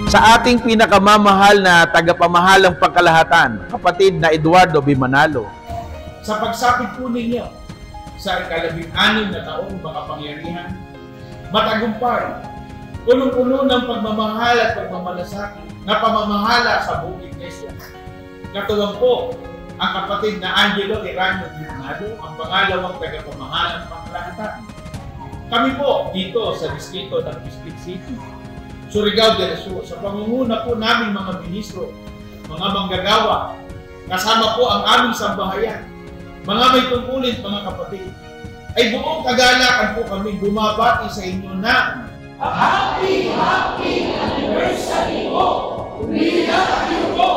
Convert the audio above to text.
Sa ating pinakamamahal na tagapamahalang pangkalahatan, kapatid na Eduardo B. Manalo. Sa pagsapit po ninyo sa ika-16 na taong makapangyarihan, matagumpay, punong-puno ng pagmamahal at pagmamalasakit na pamamahala sa buong iglesia. Katuwang po ang kapatid na Angelo Eranio B. Manalo, ang pangalawang tagapamahalang pangkalahatan. Kami po dito sa distrito ng Biscuit City, Surigao del Sur, sa pangunguna po naming mga ministro, mga manggagawa, kasama po ang aming sambahayan, mga may tungkulin, mga kapatid, ay buong kagalakan po kami bumabati sa inyo na Happy Anniversary po! Umiiyak kayo po!